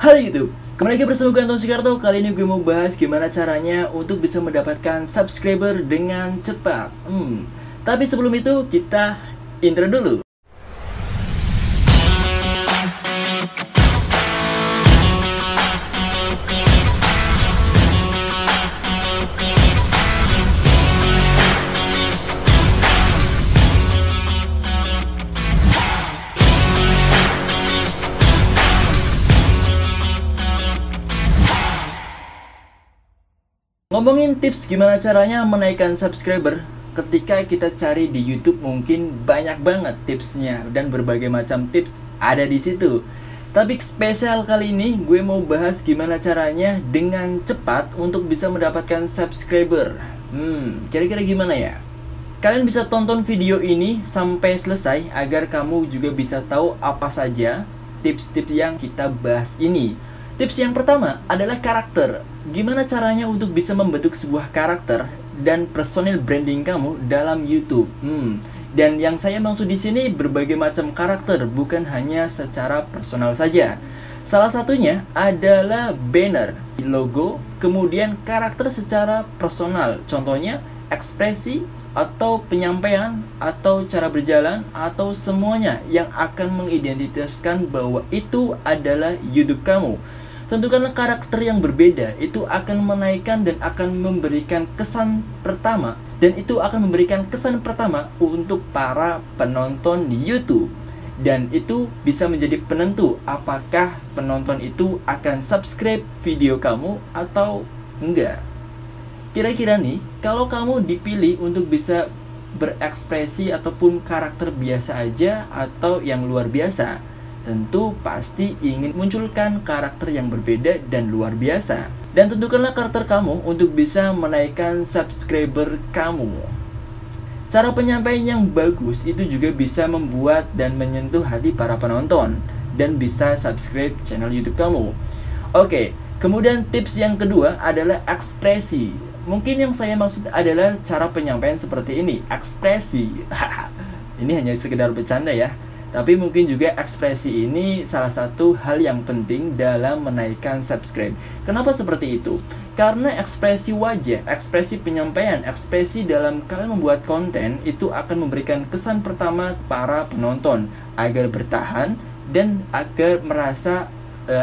Halo YouTube, kembali lagi bersama gue Anton Soekarto. Kali ini gue mau bahas gimana caranya untuk bisa mendapatkan subscriber dengan cepat. Tapi sebelum itu kita intro dulu. Ngomongin tips gimana caranya menaikkan subscriber, ketika kita cari di YouTube mungkin banyak banget tipsnya dan berbagai macam tips ada di situ. Tapi spesial kali ini gue mau bahas gimana caranya dengan cepat untuk bisa mendapatkan subscriber. Kira-kira gimana ya? Kalian bisa tonton video ini sampai selesai agar kamu juga bisa tahu apa saja tips-tips yang kita bahas ini. Tips yang pertama adalah karakter. Gimana caranya untuk bisa membentuk sebuah karakter dan personal branding kamu dalam YouTube. Dan yang saya maksud di sini berbagai macam karakter, bukan hanya secara personal saja. Salah satunya adalah banner, logo, kemudian karakter secara personal. Contohnya ekspresi atau penyampaian atau cara berjalan atau semuanya yang akan mengidentitaskan bahwa itu adalah YouTube kamu. Tentukanlah karakter yang berbeda, itu akan menaikkan dan akan memberikan kesan pertama. Dan itu akan memberikan kesan pertama untuk para penonton di YouTube. Dan itu bisa menjadi penentu apakah penonton itu akan subscribe video kamu atau enggak. Kira-kira nih, kalau kamu dipilih untuk bisa berekspresi ataupun karakter biasa aja atau yang luar biasa, tentu pasti ingin munculkan karakter yang berbeda dan luar biasa. Dan tentukanlah karakter kamu untuk bisa menaikkan subscriber kamu. Cara penyampaian yang bagus itu juga bisa membuat dan menyentuh hati para penonton dan bisa subscribe channel YouTube kamu. Oke, kemudian tips yang kedua adalah ekspresi. Mungkin yang saya maksud adalah cara penyampaian seperti ini, ekspresi. Ini hanya sekedar bercanda ya. Tapi mungkin juga ekspresi ini salah satu hal yang penting dalam menaikkan subscribe. Kenapa seperti itu? Karena ekspresi wajah, ekspresi penyampaian, ekspresi dalam kalian membuat konten itu akan memberikan kesan pertama para penonton agar bertahan dan agar merasa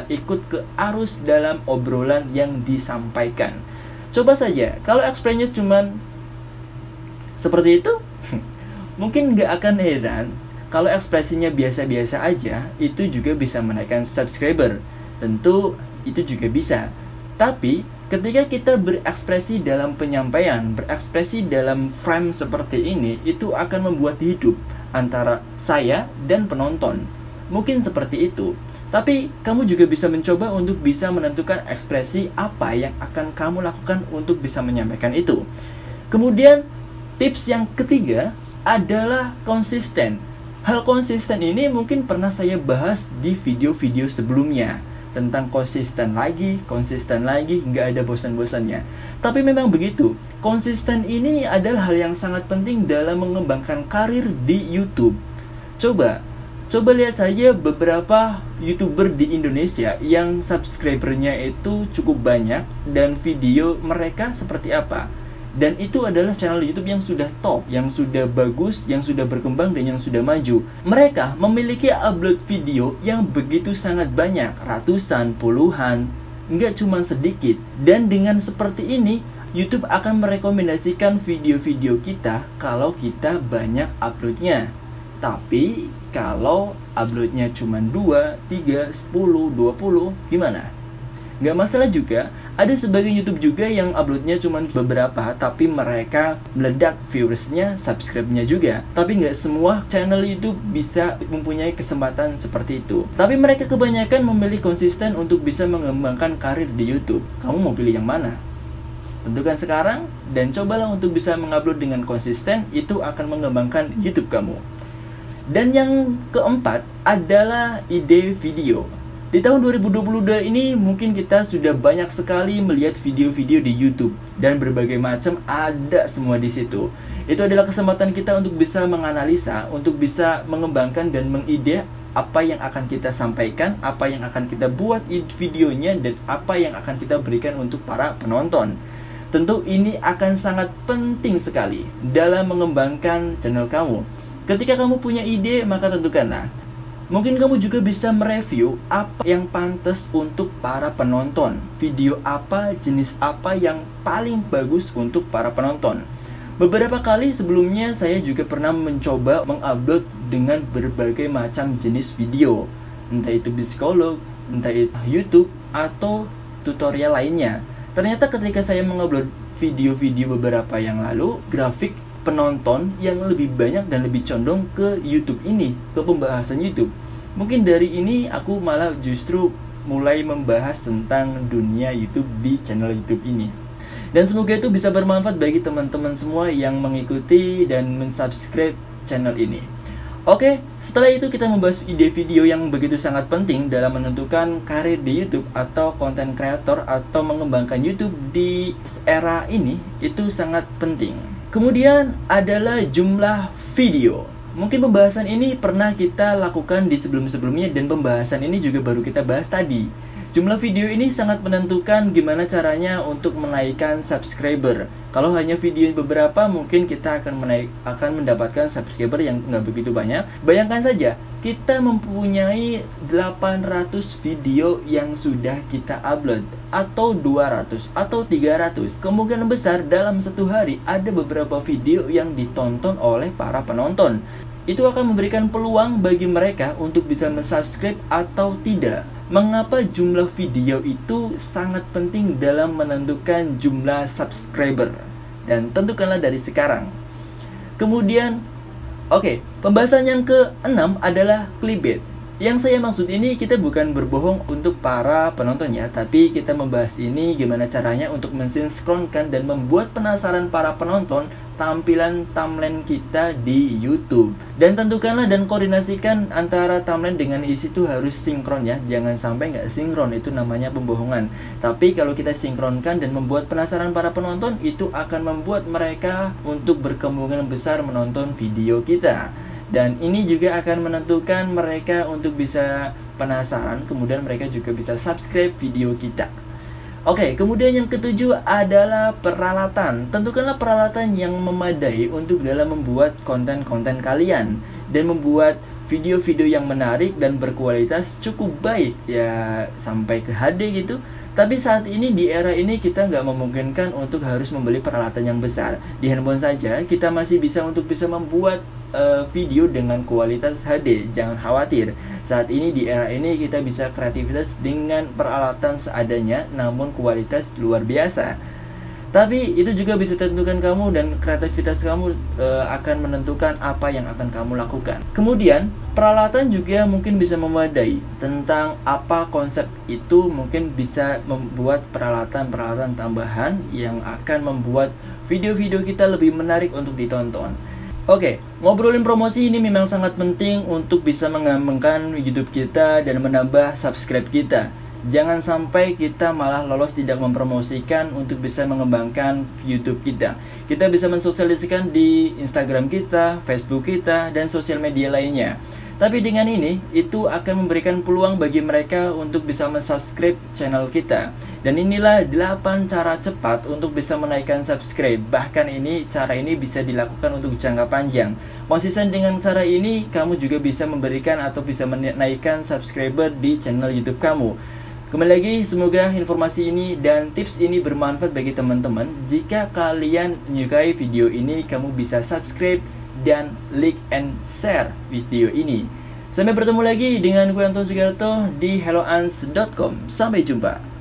ikut ke arus dalam obrolan yang disampaikan. Coba saja, kalau ekspresinya cuman seperti itu, mungkin nggak akan heran. Kalau ekspresinya biasa-biasa aja, itu juga bisa menaikkan subscriber. Tentu itu juga bisa. Tapi ketika kita berekspresi dalam penyampaian, berekspresi dalam frame seperti ini, itu akan membuat hidup antara saya dan penonton. Mungkin seperti itu. Tapi kamu juga bisa mencoba untuk bisa menentukan ekspresi apa yang akan kamu lakukan untuk bisa menyampaikan itu. Kemudian tips yang ketiga adalah konsisten. Hal konsisten ini mungkin pernah saya bahas di video-video sebelumnya. Tentang konsisten lagi, nggak ada bosan-bosannya. Tapi memang begitu, konsisten ini adalah hal yang sangat penting dalam mengembangkan karir di YouTube. Coba lihat saja beberapa YouTuber di Indonesia yang subscribernya itu cukup banyak dan video mereka seperti apa. Dan itu adalah channel YouTube yang sudah top, yang sudah bagus, yang sudah berkembang, dan yang sudah maju. Mereka memiliki upload video yang begitu sangat banyak, ratusan, puluhan, nggak cuma sedikit. Dan dengan seperti ini, YouTube akan merekomendasikan video-video kita kalau kita banyak uploadnya. Tapi kalau uploadnya cuma 2, 3, 10, 20, gimana? Nggak masalah juga, ada sebagian YouTube juga yang uploadnya cuma beberapa, tapi mereka meledak viewersnya, subscribe-nya juga. Tapi nggak semua channel YouTube bisa mempunyai kesempatan seperti itu. Tapi mereka kebanyakan memilih konsisten untuk bisa mengembangkan karir di YouTube. Kamu mau pilih yang mana? Tentukan sekarang, dan cobalah untuk bisa mengupload dengan konsisten, itu akan mengembangkan YouTube kamu. Dan yang keempat adalah ide video. Di tahun 2022 ini mungkin kita sudah banyak sekali melihat video-video di YouTube dan berbagai macam ada semua di situ. Itu adalah kesempatan kita untuk bisa menganalisa, untuk bisa mengembangkan dan mengide apa yang akan kita sampaikan, apa yang akan kita buat videonya, dan apa yang akan kita berikan untuk para penonton. Tentu ini akan sangat penting sekali dalam mengembangkan channel kamu. Ketika kamu punya ide, maka tentukanlah. Mungkin kamu juga bisa mereview apa yang pantas untuk para penonton. Video apa, jenis apa yang paling bagus untuk para penonton. Beberapa kali sebelumnya saya juga pernah mencoba mengupload dengan berbagai macam jenis video. Entah itu psikolog, entah itu YouTube, atau tutorial lainnya. Ternyata ketika saya mengupload video-video beberapa yang lalu, grafik penonton yang lebih banyak dan lebih condong ke YouTube ini, ke pembahasan YouTube. Mungkin dari ini aku malah justru mulai membahas tentang dunia YouTube di channel YouTube ini. Dan semoga itu bisa bermanfaat bagi teman-teman semua yang mengikuti dan mensubscribe channel ini. Oke, setelah itu kita membahas ide video yang begitu sangat penting dalam menentukan karir di YouTube atau content creator atau mengembangkan YouTube di era ini, itu sangat penting. Kemudian adalah jumlah video. Mungkin pembahasan ini pernah kita lakukan di sebelum-sebelumnya dan pembahasan ini juga baru kita bahas tadi. Jumlah video ini sangat menentukan gimana caranya untuk menaikkan subscriber. Kalau hanya video beberapa, mungkin kita akan mendapatkan subscriber yang nggak begitu banyak. Bayangkan saja, kita mempunyai 800 video yang sudah kita upload, atau 200, atau 300. Kemungkinan besar dalam satu hari ada beberapa video yang ditonton oleh para penonton. Itu akan memberikan peluang bagi mereka untuk bisa mensubscribe atau tidak. Mengapa jumlah video itu sangat penting dalam menentukan jumlah subscriber? Dan tentukanlah dari sekarang. Kemudian, pembahasan yang ke-6 adalah clickbait. Yang saya maksud ini, kita bukan berbohong untuk para penonton ya, tapi kita membahas ini gimana caranya untuk mensinkronkan dan membuat penasaran para penonton tampilan thumbnail kita di YouTube. Dan tentukanlah dan koordinasikan antara thumbnail dengan isi itu harus sinkron ya. Jangan sampai nggak sinkron, itu namanya pembohongan. Tapi kalau kita sinkronkan dan membuat penasaran para penonton, itu akan membuat mereka untuk berkemungkinan besar menonton video kita. Dan ini juga akan menentukan mereka untuk bisa penasaran, kemudian mereka juga bisa subscribe video kita. Kemudian yang ketujuh adalah peralatan. Tentukanlah peralatan yang memadai untuk dalam membuat konten-konten kalian dan membuat video-video yang menarik dan berkualitas cukup baik ya, sampai ke HD gitu. Tapi saat ini di era ini kita nggak memungkinkan untuk harus membeli peralatan yang besar. Di handphone saja kita masih bisa untuk bisa membuat video dengan kualitas HD. Jangan khawatir, saat ini di era ini kita bisa kreativitas dengan peralatan seadanya namun kualitas luar biasa. Tapi itu juga bisa tentukan kamu dan kreativitas kamu akan menentukan apa yang akan kamu lakukan. Kemudian peralatan juga mungkin bisa memadai. Tentang apa konsep itu, mungkin bisa membuat peralatan-peralatan tambahan yang akan membuat video-video kita lebih menarik untuk ditonton. Ngobrolin promosi ini memang sangat penting untuk bisa mengembangkan YouTube kita dan menambah subscribe kita. Jangan sampai kita malah lolos tidak mempromosikan untuk bisa mengembangkan YouTube kita. Kita bisa mensosialisasikan di Instagram kita, Facebook kita, dan sosial media lainnya. Tapi dengan ini, itu akan memberikan peluang bagi mereka untuk bisa mensubscribe channel kita. Dan inilah 8 cara cepat untuk bisa menaikkan subscribe. Bahkan cara ini bisa dilakukan untuk jangka panjang. Konsisten dengan cara ini, kamu juga bisa memberikan atau bisa menaikkan subscriber di channel YouTube kamu. Kembali lagi, semoga informasi ini dan tips ini bermanfaat bagi teman-teman. Jika kalian menyukai video ini, kamu bisa subscribe dan like and share video ini. Sampai bertemu lagi dengan gue Anton Sugiarto di helloans.com. Sampai jumpa.